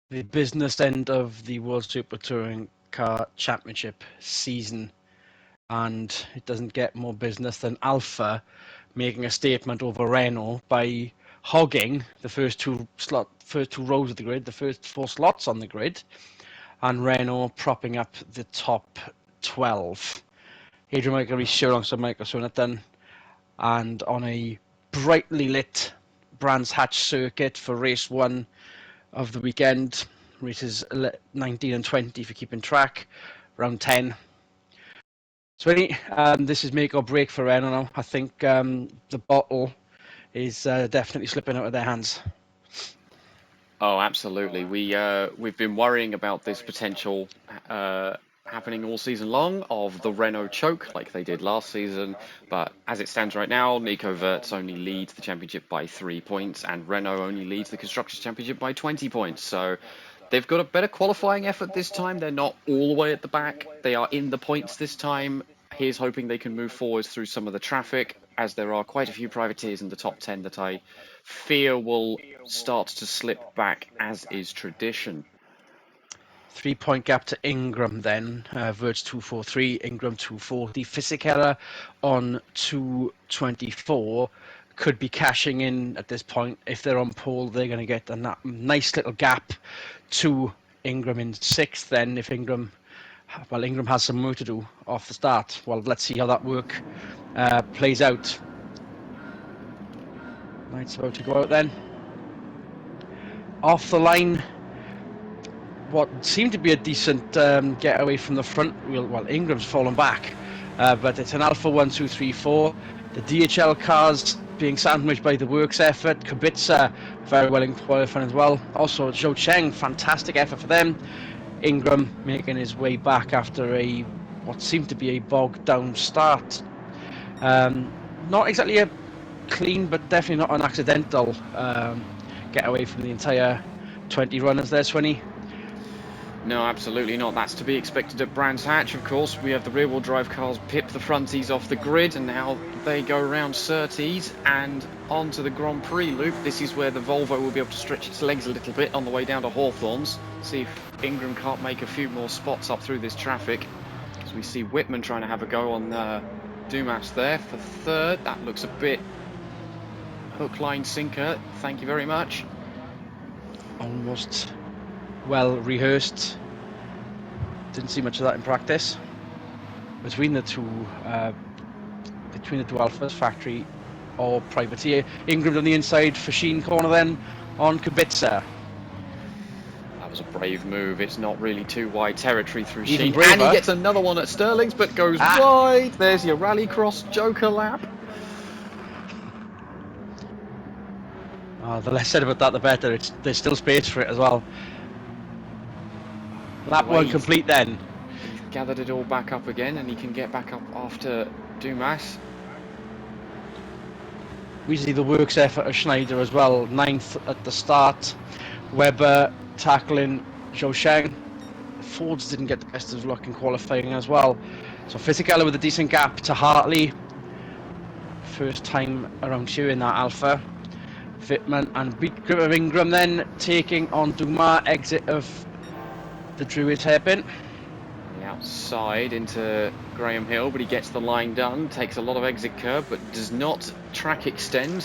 the business end of the World Super Touring Car Championship season, and it doesn't get more business than Alpha making a statement over Renault by hogging the first two rows of the grid, the first 4 slots on the grid, and Renault propping up the top 12. Adrian Michael Ricci alongside Michael Sonatan, and on a brightly lit Brands Hatch circuit for race 1 of the weekend, races 19 and 20 for keeping track, round 10. So this is make or break for Renault now. I think the bottle is definitely slipping out of their hands. Oh, absolutely. We've been worrying about this potential happening all season long of the Renault choke like they did last season, but as it stands right now, Nico Wirtz only leads the championship by 3 points and Renault only leads the Constructors' Championship by 20 points. So they've got a better qualifying effort this time. They're not all the way at the back. They are in the points this time. Here's hoping they can move forwards through some of the traffic, as there are quite a few privateers in the top 10 that I fear will start to slip back, as is tradition. 3-point gap to Ingram then. Wirtz 243, Ingram 240. Fisichella on 224. Could be cashing in at this point. If they're on pole, they're going to get a nice little gap to Ingram in 6th then. If Ingram has some work to do off the start. Well, let's see how that work plays out. Light's about to go out then. Off the line, what seemed to be a decent getaway from the front wheel. Well, Ingram's fallen back, but it's an Alpha 1, 2, 3, 4. The DHL cars being sandwiched by the works effort. Kubica very well in qualifying as well. Also, Zhou Cheng, fantastic effort for them. Ingram making his way back after what seemed to be a bogged down start. Not exactly a clean, but definitely not an accidental getaway from the entire 20 runners there, Swinny. No, absolutely not. That's to be expected at Brands Hatch, of course. We have the rear-wheel drive cars pip the fronties off the grid, and now they go around Surtees and onto the Grand Prix loop. This is where the Volvo will be able to stretch its legs a little bit on the way down to Hawthorns. See if Ingram can't make a few more spots up through this traffic. As we see Whitman trying to have a go on Dumas there for 3rd. That looks a bit hook, line, sinker. Thank you very much. Almost well rehearsed. Didn't see much of that in practice. Between the two Alphas, factory or privateer. Ingram on the inside for Sheen corner then on Kubica. That was a brave move. It's not really too wide territory through Even Sheen. braver. And he gets another one at Sterling's, but goes wide. There's your Rallycross Joker lap. The less said about that, the better. There's still space for it as well. Lap 1 complete then. He's gathered it all back up again, and he can get back up after Dumas. We see the works effort of Schneider as well. 9th at the start. Webber tackling Zhou Cheng. Fords didn't get the best of luck in qualifying as well. So Fisichella with a decent gap to Hartley. First time around here in that Alpha. Fitman and beat grip of Ingram then taking on Dumas, exit of the Druids hairpin. The outside into Graham Hill, but he gets the line done, takes a lot of exit curb, but does not track extend.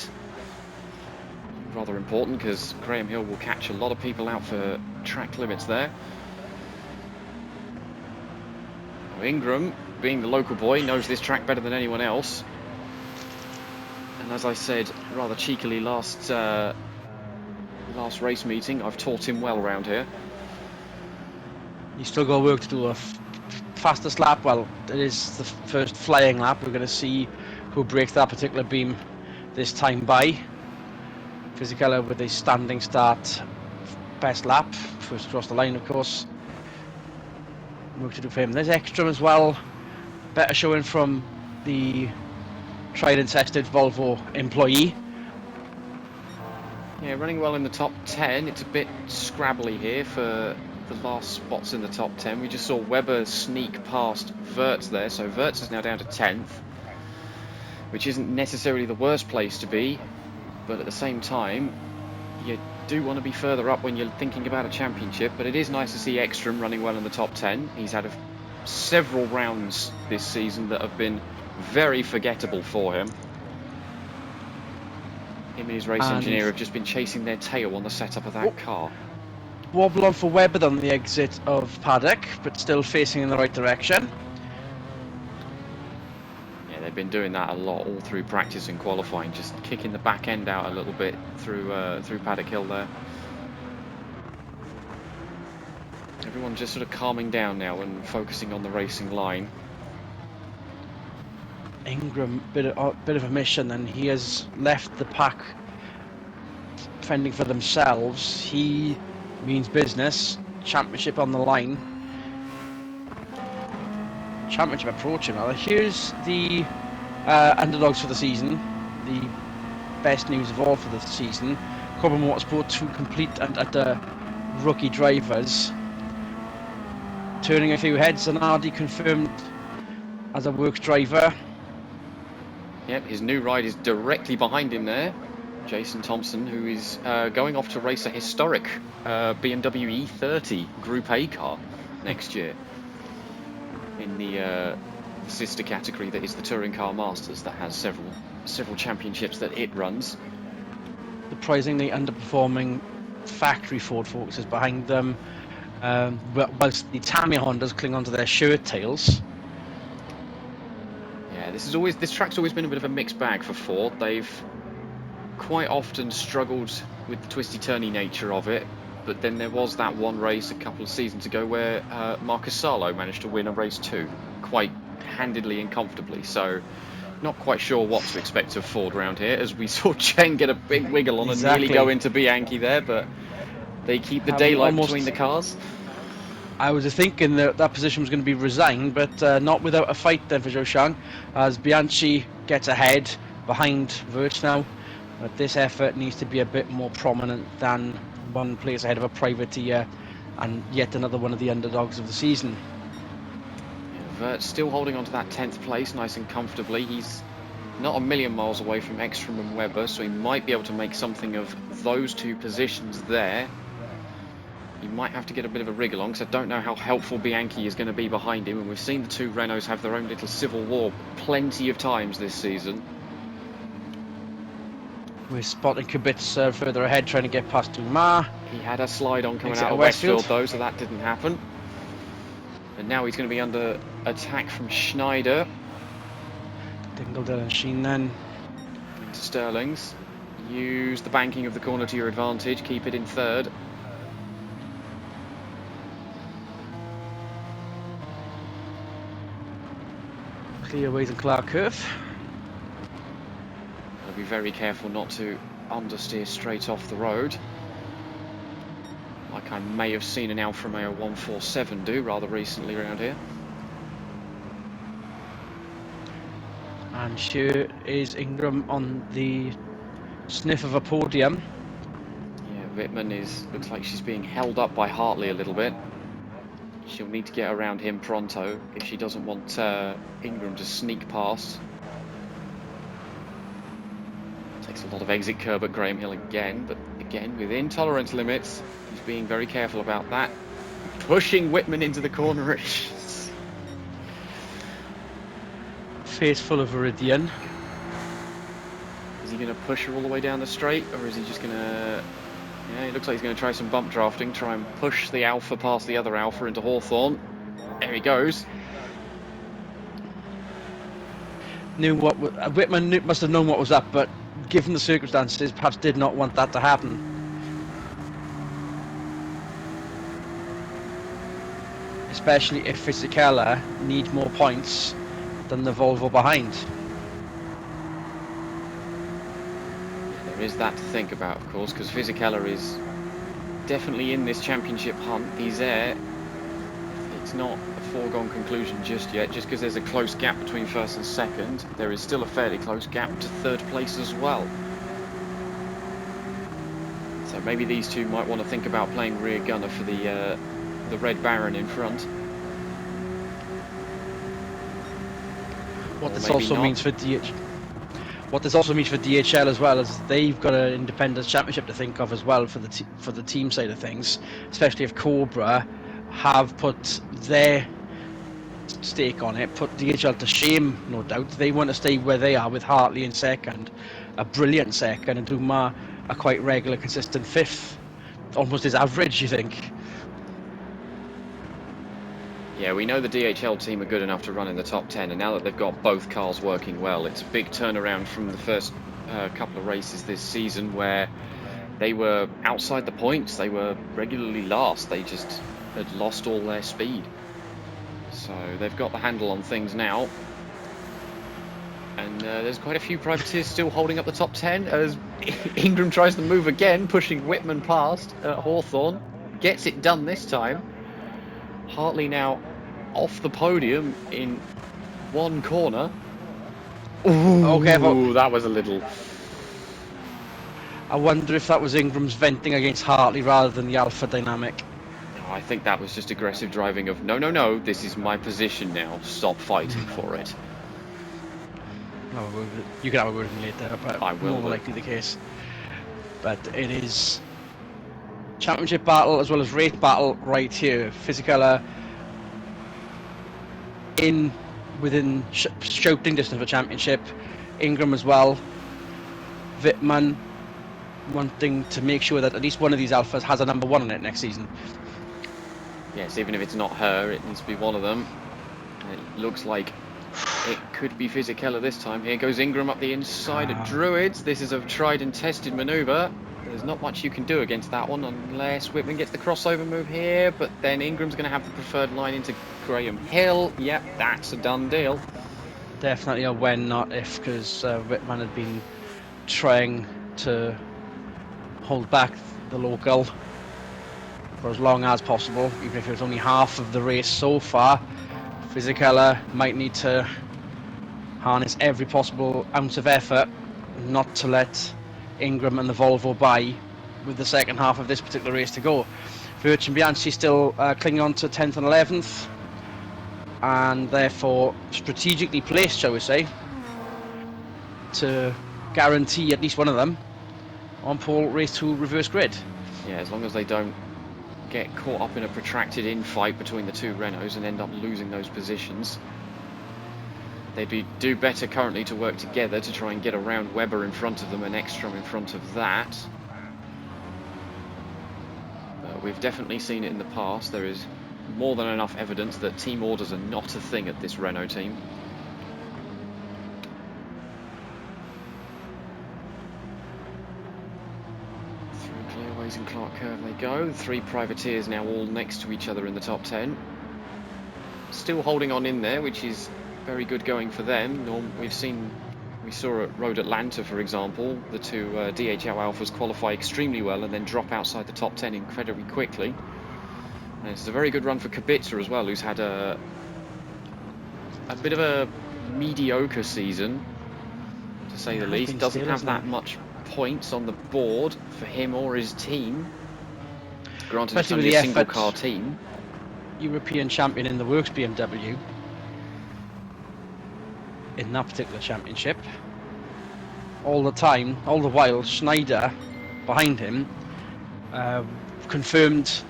Rather important, because Graham Hill will catch a lot of people out for track limits there. Now Ingram, being the local boy, knows this track better than anyone else. And as I said rather cheekily last race meeting, I've taught him well around here. You still got work to do. A fastest lap, well, it is the first flying lap. We're going to see who breaks that particular beam this time by. Fisichella with a standing start, best lap, first across the line, of course. Work to do for him. There's Ekstrom as well. Better showing from the tried and tested Volvo employee. Yeah, running well in the top 10. It's a bit scrabbly here for the last spots in the top 10. We just saw Webber sneak past Wirtz there, so Wirtz is now down to 10th, which isn't necessarily the worst place to be, but at the same time, you do want to be further up when you're thinking about a championship, but it is nice to see Ekstrom running well in the top 10. He's had several rounds this season that have been very forgettable for him. Him and his race engineer have just been chasing their tail on the setup of that car. Wobble on for Webber on the exit of paddock, but still facing in the right direction. Yeah, they've been doing that a lot all through practice and qualifying, just kicking the back end out a little bit through Paddock Hill there. Everyone just sort of calming down now and focusing on the racing line. Ingram, bit of a mission, and he has left the pack fending for themselves. He means business. Championship on the line. Championship approaching. Now, here's the underdogs for the season. The best news of all for the season. Cobham Motorsport 2 complete and utter rookie drivers. Turning a few heads, and Hardy confirmed as a works driver. Yep, his new ride is directly behind him there. Jason Thompson, who is going off to race a historic BMW E30 Group A car next year in the sister category that is the Touring Car Masters, that has several championships that it runs. Surprisingly underperforming factory Ford Focus is behind them, whilst the Tamiya Hondas cling onto their shirt tails. Yeah, this track's always been a bit of a mixed bag for Ford. They've quite often struggled with the twisty-turny nature of it, but then there was that one race a couple of seasons ago where Marcus Salo managed to win a race 2 quite handedly and comfortably, so not quite sure what to expect of Ford around here, as we saw Chen get a big wiggle on and nearly go into Bianchi there, but they keep the daylight between the cars. I was thinking that position was going to be resigned, but not without a fight then for Zhou, as Bianchi gets ahead behind Wirtz now. But this effort needs to be a bit more prominent than one place ahead of a privateer and yet another one of the underdogs of the season. Yeah, Wirtz still holding on to that 10th place nice and comfortably. He's not a million miles away from Ekstrom and Webber, so he might be able to make something of those two positions there. He might have to get a bit of a wriggle on, because I don't know how helpful Bianchi is going to be behind him, and we've seen the two Renaults have their own little civil war plenty of times this season. We're spotting Kubica further ahead, trying to get past Dumas. He had a slide on coming out of Westfield though, so that didn't happen. And now he's going to be under attack from Schneider. Dingledale and Sheen then. Into Sterling's. Use the banking of the corner to your advantage, keep it in third. Clear away the Clark curve. Be very careful not to understeer straight off the road, like I may have seen an Alfa Romeo 147 do rather recently around here. And here is Ingram on the sniff of a podium. Yeah, Wittmann looks like she's being held up by Hartley a little bit. She'll need to get around him pronto if she doesn't want Ingram to sneak past. Takes a lot of exit curb at Graham Hill again, but again within tolerance limits. He's being very careful about that. Pushing Wittmann into the corner. Face full of Viridian. Is he going to push her all the way down the straight, or is he just going to... Yeah, it looks like he's going to try some bump drafting, try and push the Alfa past the other Alfa into Hawthorne. There he goes. Wittmann must have known what was up, but given the circumstances, perhaps did not want that to happen. Especially if Fisichella need more points than the Volvo behind. There is that to think about, of course, because Fisichella is definitely in this championship hunt. He's there. It's not a foregone conclusion just yet, just because there's a close gap between first and second. There is still a fairly close gap to third place as well. So maybe these two might want to think about playing rear gunner for the Red Baron in front. What this also means for what this also means for DHL as well is they've got an independence championship to think of as well for the team side of things, especially if Cobra have put their stake on it, put DHL to shame, no doubt. They want to stay where they are with Hartley in second, a brilliant second, and Duma a quite regular, consistent fifth, almost his average, you think. Yeah, we know the DHL team are good enough to run in the top 10, and now that they've got both cars working well, it's a big turnaround from the first couple of races this season where they were outside the points. They were regularly last. They just had lost all their speed. So they've got the handle on things now. And there's quite a few privateers still holding up the top 10 as Ingram tries to move again, pushing Whitman past Hawthorne. Gets it done this time. Hartley now off the podium in one corner. Ooh, Okay, that was a little... I wonder if that was Ingram's venting against Hartley rather than the alpha dynamic. No, I think that was just aggressive driving of, no, this is my position now. Stop fighting for it. You can have a word with me later, but I will more likely the case. But it is championship battle as well as race battle right here. Physical within shouting distance of a championship. Ingram as well. Wittmann wanting to make sure that at least one of these alphas has a number one on it next season. Yes, even if it's not her, it needs to be one of them. It looks like it could be Fisichella this time. Here goes Ingram up the inside of Druids. This is a tried and tested manoeuvre. There's not much you can do against that one unless Whitman gets the crossover move here, but then Ingram's going to have the preferred line into Graham Hill. Yep, that's a done deal. Definitely a when, not if, because Whitman had been trying to hold back the local for as long as possible, even if it was only half of the race so far. Fisichella might need to harness every possible ounce of effort not to let Ingram and the Volvo by with the second half of this particular race to go. Virgin Bianchi still clinging on to 10th and 11th, and therefore strategically placed, shall we say, to guarantee at least one of them on pole race to reverse grid. Yeah, as long as they don't get caught up in a protracted infight between the two Renaults and end up losing those positions. They'd do better currently to work together to try and get around Webber in front of them and Ekstrom in front of that. We've definitely seen it in the past. There is more than enough evidence that team orders are not a thing at this Renault team. Through Clearways and Clark Curve they go. Three privateers now all next to each other in the top 10. Still holding on in there, which is very good going for them. We saw at Road Atlanta, for example, the two DHL Alphas qualify extremely well and then drop outside the top 10 incredibly quickly. And it's a very good run for Kubica as well, who's had a bit of a mediocre season, to say the least. Doesn't have that much points on the board for him or his team. Granted, it's only a single car team. European champion in the Works BMW in that particular championship. All the while, Schneider behind him confirmed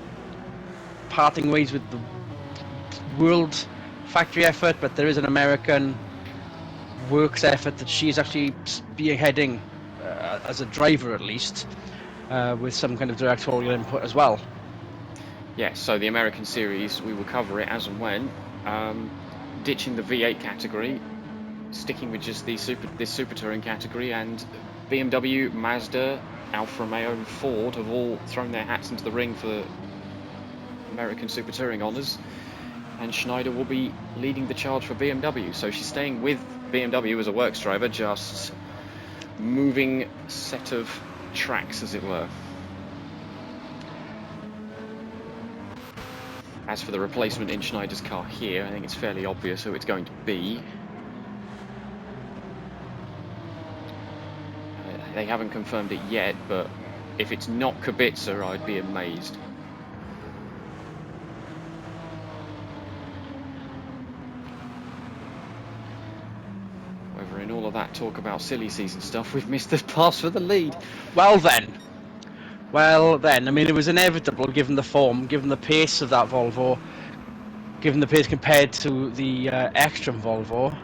parting ways with the world factory effort, but there is an American Works effort that she's actually spearheading as a driver, at least, with some kind of directorial input as well. Yes, so the American series, we will cover it as and when. Ditching the V8 category, sticking with just this Super Touring category, and BMW, Mazda, Alfa Romeo and Ford have all thrown their hats into the ring for American Super Touring honours, and Schneider will be leading the charge for BMW. So she's staying with BMW as a works driver, just moving set of tracks, as it were. As for the replacement in Schneider's car here, I think it's fairly obvious who it's going to be. They haven't confirmed it yet, but if it's not Kubica, I'd be amazed. Whether in all of that talk about silly season stuff, we've missed the pass for the lead. Well then, I mean, it was inevitable given the form, given the pace of that Volvo, given the pace compared to the Ekstrom Volvo.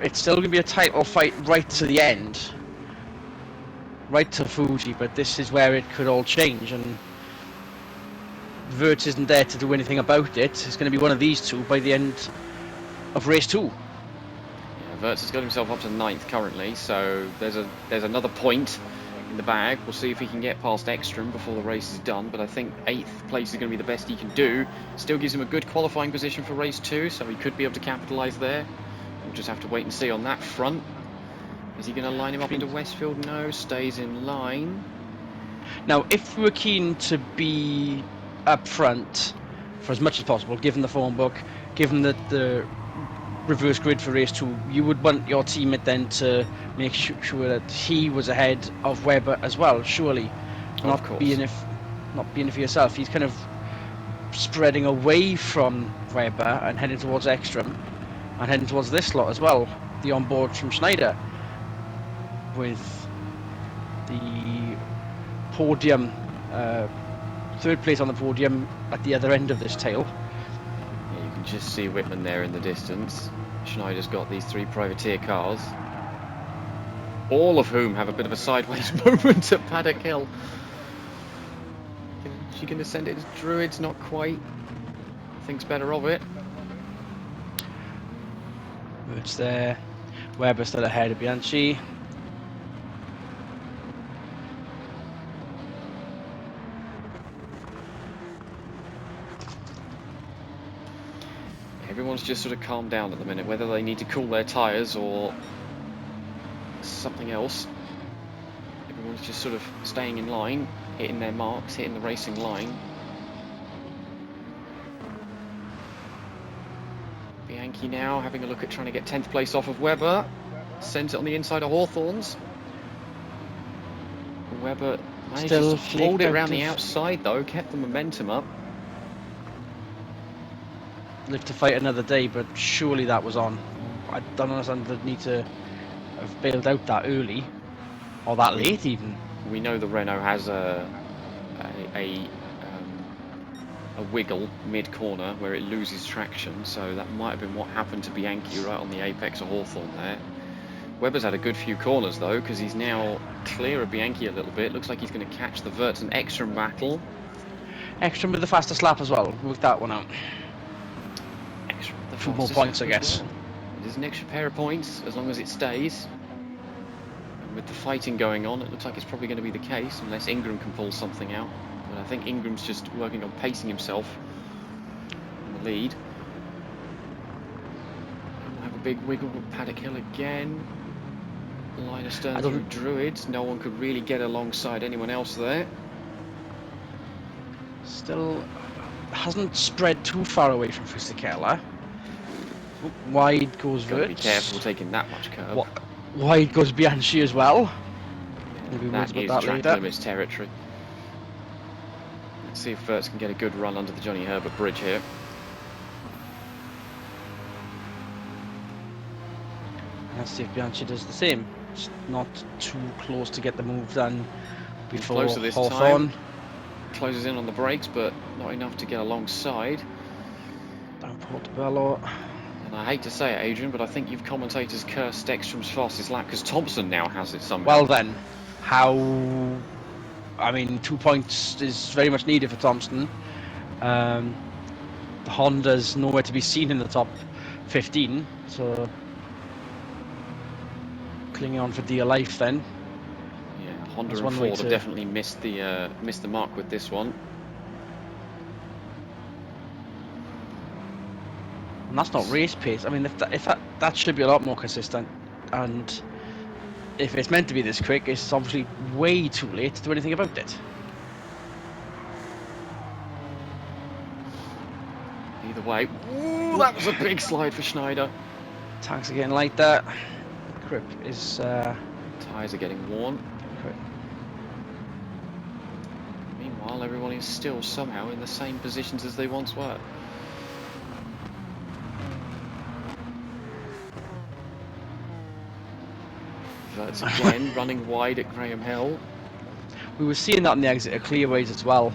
It's still going to be a title fight right to the end, right to Fuji, but this is where it could all change, and Wirtz isn't there to do anything about it. It's going to be one of these two by the end of race 2. Yeah, Wirtz has got himself up to 9th currently, so there's another point in the bag. We'll see if he can get past Ekstrom before the race is done, but I think 8th place is going to be the best he can do. Still gives him a good qualifying position for race 2, so he could be able to capitalise there. We'll just have to wait and see on that front. Is he going to line him up into Westfield? No, stays in line. Now, if we were keen to be up front for as much as possible, given the form book, given that the reverse grid for race 2, you would want your teammate then to make sure that he was ahead of Webber as well, surely. Not being it for yourself. He's kind of spreading away from Webber and heading towards Ekstrom and heading towards this lot as well, the onboard from Schneider, with the podium, 3rd place on the podium at the other end of this tail. Yeah, you can just see Whitman there in the distance. Schneider's got these 3 privateer cars, all of whom have a bit of a sideways moment at Paddock Hill. She can send it to Druids, not quite. Thinks better of it. It's there. Webber still ahead of Bianchi. Everyone's just sort of calmed down at the minute, whether they need to cool their tyres or something else. Everyone's just sort of staying in line, hitting their marks, hitting the racing line. Bianchi now having a look at trying to get 10th place off of Webber. Sends it on the inside of Hawthorns. Webber manages to hold it around the outside though, kept the momentum up. Live to fight another day, but surely that was on. I don't understand the need to have bailed out that early, or that late even. We know the Renault has a wiggle mid-corner where it loses traction, so that might have been what happened to Bianchi right on the apex of Hawthorn there. Webber's had a good few corners though, because he's now clear of Bianchi a little bit. Looks like he's going to catch the Wirtz and Ekstrom battle. Ekstrom with the fastest lap as well. Worked that one out. 2 more points, I guess. Well. There's an extra pair of points as long as it stays. And with the fighting going on, it looks like it's probably going to be the case, unless Ingram can pull something out. But I think Ingram's just working on pacing himself in the lead. We'll have a big wiggle with Paddock Hill again. Line astern through Druids. No one could really get alongside anyone else there. Still hasn't spread too far away from Fisichella. Wide goes Wirtz. Be careful taking that much curb. Wide goes Bianchi as well. Maybe that is track limits territory. Let's see if Wirtz can get a good run under the Johnny Herbert bridge here. Let's see if Bianchi does the same. It's not too close to get the move done before Hawthorn. Closes in on the brakes, but not enough to get alongside. Down Portobello. And I hate to say it, Adrian, but I think you've commentators cursed Ekstrom's fastest lap because Thompson now has it somehow. Well then, I mean, 2 points is very much needed for Thompson. The Honda's nowhere to be seen in the top 15, so clinging on for dear life then. Yeah, Honda and Ford have definitely missed the mark with this one. And that's not race pace. I mean, if that should be a lot more consistent, and if it's meant to be this quick, it's obviously way too late to do anything about it. Either way, ooh, that was a big slide for Schneider. Tanks are getting lighter. Grip is. Tyres are getting worn. Grip. Meanwhile, everyone is still somehow in the same positions as they once were. Verts again running wide at Graham Hill. We were seeing that in the exit of clearways as well.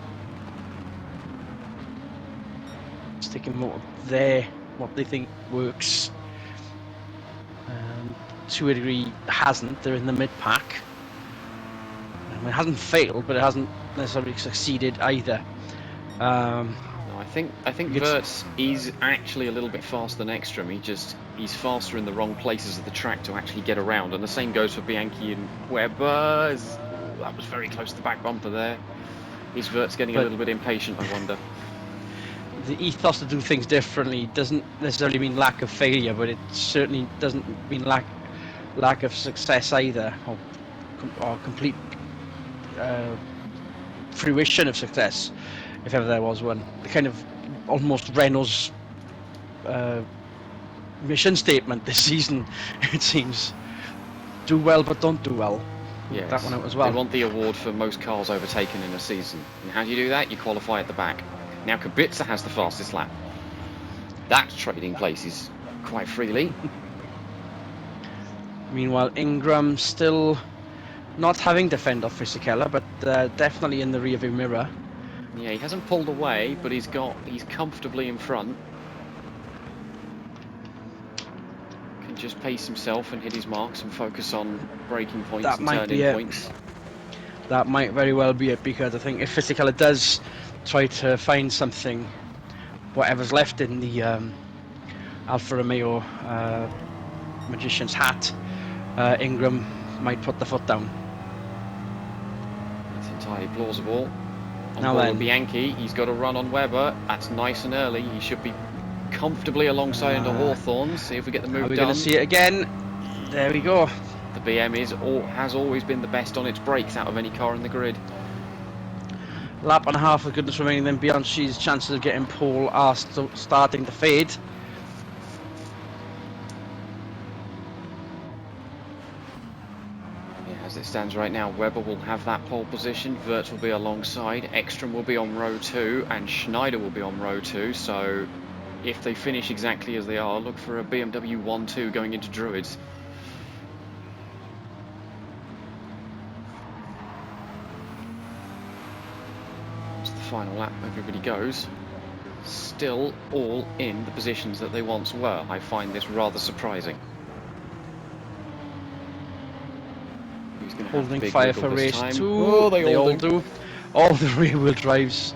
Sticking more there, what they think works. To a degree, hasn't. They're in the mid-pack. I mean, it hasn't failed, but it hasn't necessarily succeeded either. No, I think Verts is actually a little bit faster than Ekstrom. He's faster in the wrong places of the track to actually get around, and the same goes for Bianchi and Webber. That was very close to the back bumper there. Is Verts getting a little bit impatient, I wonder? The ethos to do things differently doesn't necessarily mean lack of failure, but it certainly doesn't mean lack of success either, or complete fruition of success, if ever there was one. The kind of almost Renault's mission statement this season, it seems. Do well, but don't do well. Yes, that one out as well. They want the award for most cars overtaken in a season. And how do you do that? You qualify at the back. Now Kubica has the fastest lap. That's trading places quite freely. Meanwhile, Ingram still not having to fend off Fisichella, but definitely in the rearview mirror. Yeah, he hasn't pulled away, but he's comfortably in front. Can just pace himself and hit his marks and focus on braking points and turning points. That might very well be it, because I think if Fisichella does try to find something, whatever's left in the Alfa Romeo magician's hat, Ingram might put the foot down. That's entirely plausible. Now then, Bianchi, he's got a run on Webber. That's nice and early. He should be comfortably alongside into Hawthorne. See if we get the move done. Are we going to see it again? There we go. The BM has always been the best on its brakes out of any car in the grid. Lap and a half of goodness remaining, then Bianchi's chances of getting pole are starting to fade. Yeah, as it stands right now, Webber will have that pole position, Verts will be alongside, Ekstrom will be on row 2, and Schneider will be on row 2, so if they finish exactly as they are, look for a BMW 1-2 going into Druids. Final lap, everybody goes. Still all in the positions that they once were. I find this rather surprising. Who's going to have the big fire for race 2? Oh, they all do. All the rear wheel drives.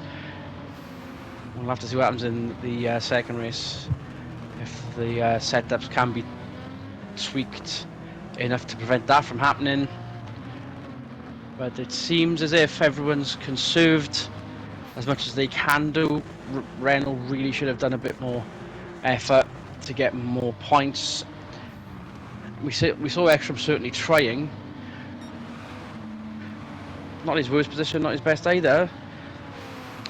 We'll have to see what happens in the second race. If the setups can be tweaked enough to prevent that from happening. But it seems as if everyone's conserved as much as they can do. Renault really should have done a bit more effort to get more points. We saw Ekstrom certainly trying. Not his worst position, not his best either.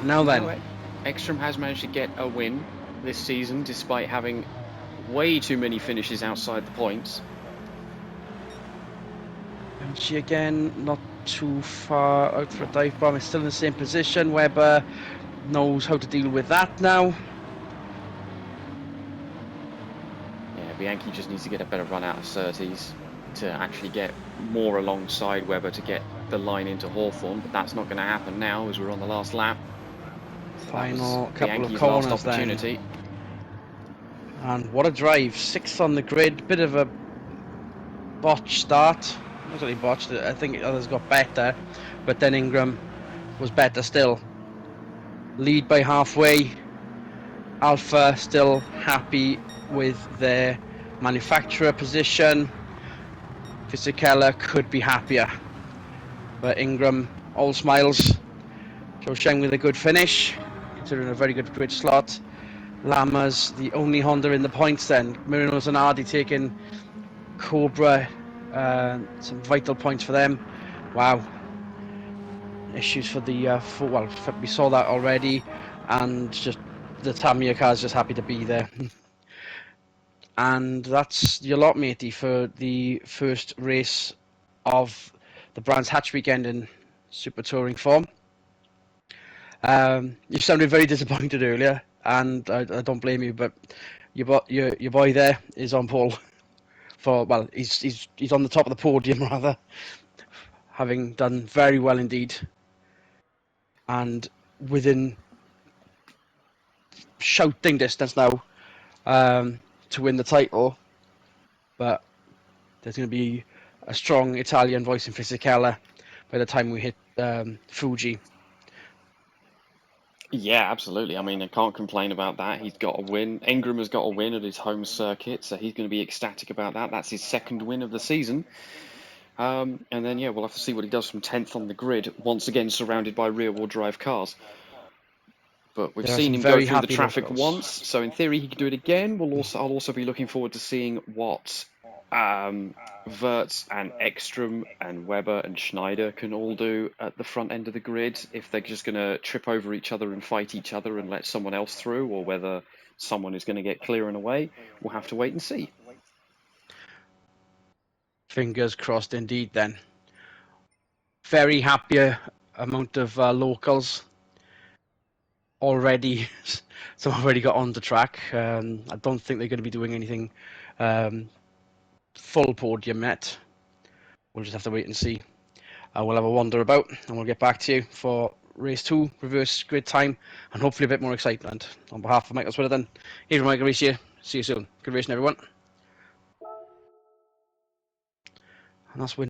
Now then, Ekstrom has managed to get a win this season despite having way too many finishes outside the points. And she again not too far out for a dive bomb. Is still in the same position. Webber knows how to deal with that now. Yeah, Bianchi just needs to get a better run out of Surtees to actually get more alongside Webber to get the line into Hawthorne, but that's not going to happen now as we're on the last lap. Final couple Bianchi's of corners last opportunity. Then. And what a drive. 6th on the grid. Bit of a botch start. Not really botched it. I think others got better, but then Ingram was better still. Lead by halfway. Alpha still happy with their manufacturer position. Fisichella could be happier, but Ingram all smiles. Joe Sheng with a good finish, considering a very good grid slot. Lama's the only Honda in the points then. Marino Zanardi taking Cobra. Some vital points for them. Wow. Issues for the we saw that already, and just the Tamiya car's just happy to be there. And that's your lot, matey, for the first race of the Brands Hatch weekend in Super Touring form. You sounded very disappointed earlier, and I don't blame you, but your boy there is on pole. He's on the top of the podium rather, having done very well indeed, and within shouting distance now to win the title. But there's going to be a strong Italian voice in Fisichella by the time we hit Fuji. Yeah, absolutely. I mean, I can't complain about that. He's got a win. Ingram has got a win at his home circuit, so he's going to be ecstatic about that. That's his second win of the season. And then, yeah, we'll have to see what he does from 10th on the grid, once again surrounded by rear-wheel drive cars. But we've seen him go through the traffic once, so in theory he can do it again. I'll also be looking forward to seeing what Wirtz and Ekstrom and Webber and Schneider can all do at the front end of the grid, if they're just going to trip over each other and fight each other and let someone else through, or whether someone is going to get clear and away. We'll have to wait and see. Fingers crossed indeed then. Very happy amount of locals already. Some already got on the track. I don't think they're going to be doing anything full podium yet. We'll just have to wait and see. We'll have a wander about and we'll get back to you for race 2, reverse grid time, and hopefully a bit more excitement. On behalf of Michael Switherden, Adrian Michael Reese here. See you soon. Good racing, everyone. And that's win.